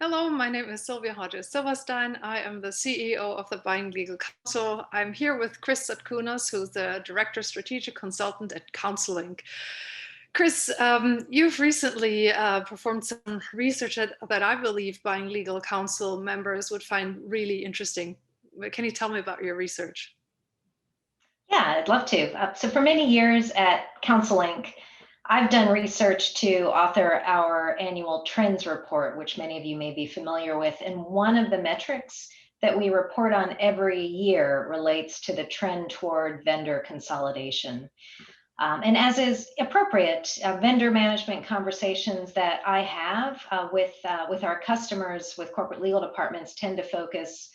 Hello, my name is Sylvia Hodges Silverstein. I am the CEO of the Buying Legal Counsel. I'm here with Chris Satkunas, who's the Director Strategic Consultant at CounselLink. Chris, you've recently performed some research that I believe Buying Legal Counsel members would find really interesting. Can you tell me about your research? Yeah, I'd love to. So for many years at CounselLink, I've done research to author our annual trends report, which many of you may be familiar with. And one of the metrics that we report on every year relates to the trend toward vendor consolidation. And as is appropriate, vendor management conversations that I have with our customers, with corporate legal departments, tend to focus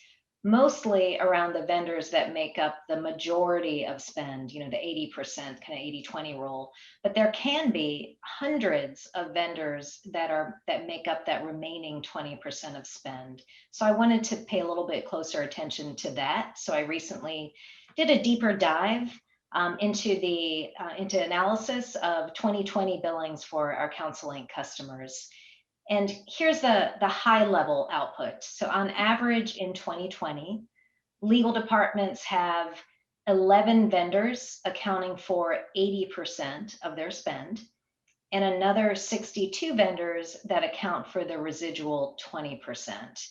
mostly around the vendors that make up the majority of spend, the 80%, kind of 80-20 rule. But there can be hundreds of vendors that make up that remaining 20% of spend. So I wanted to pay a little bit closer attention to that. So I recently did a deeper dive into analysis of 2020 billings for our CounselLink customers. And here's the high level output. So on average in 2020, legal departments have 11 vendors accounting for 80% of their spend, and another 62 vendors that account for the residual 20%.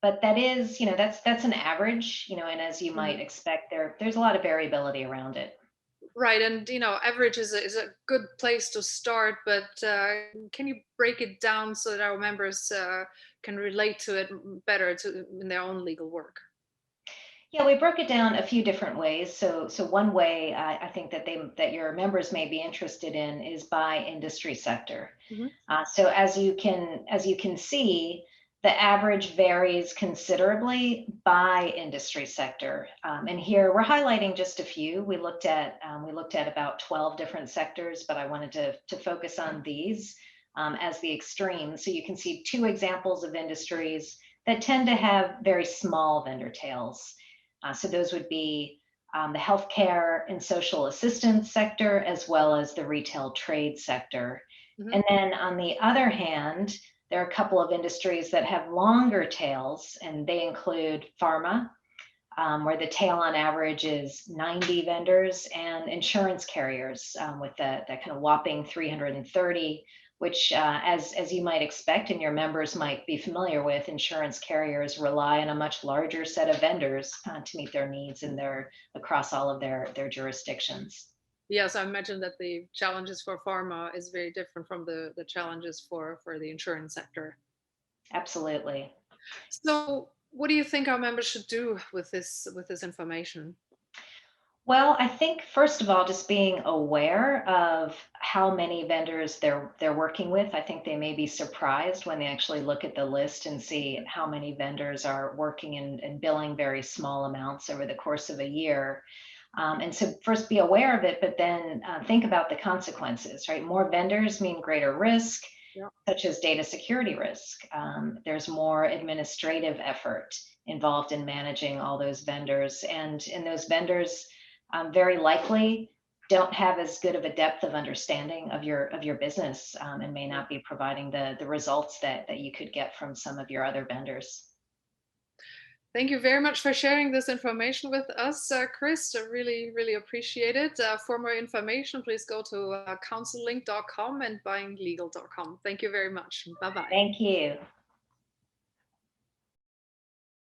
But that is, that's an average, and as you might Mhm. expect, there's a lot of variability around it. Right, and average is a good place to start, but can you break it down so that our members can relate to it better in their own legal work? Yeah, we broke it down a few different ways. So one way I think that your members may be interested in is by industry sector. Mhm. So as you can see, the average varies considerably by industry sector. And here we're highlighting just a few. We looked at about 12 different sectors, but I wanted to focus on these as the extremes. So you can see two examples of industries that tend to have very small vendor tails. So those would be the healthcare and social assistance sector, as well as the retail trade sector. Mhm. And then on the other hand, there are a couple of industries that have longer tails, and they include pharma, where the tail on average is 90 vendors, and insurance carriers with that kind of whopping 330, which, as you might expect, and your members might be familiar with, insurance carriers rely on a much larger set of vendors to meet their needs across all of their jurisdictions. Yes, I imagine that the challenges for pharma is very different from the challenges for the insurance sector. Absolutely. So, what do you think our members should do with this information? Well, I think first of all, just being aware of how many vendors they're working with. I think they may be surprised when they actually look at the list and see how many vendors are working and billing very small amounts over the course of a year. And so first be aware of it, but then think about the consequences, right? More vendors mean greater risk, Yeah. such as data security risk. There's more administrative effort involved in managing all those vendors, and those vendors very likely don't have as good of a depth of understanding of your business, and may not be providing the results that you could get from some of your other vendors. Thank you very much for sharing this information with us, Chris. I really, really appreciate it. For more information, please go to counsellink.com and buyinglegal.com. Thank you very much. Bye bye. Thank you.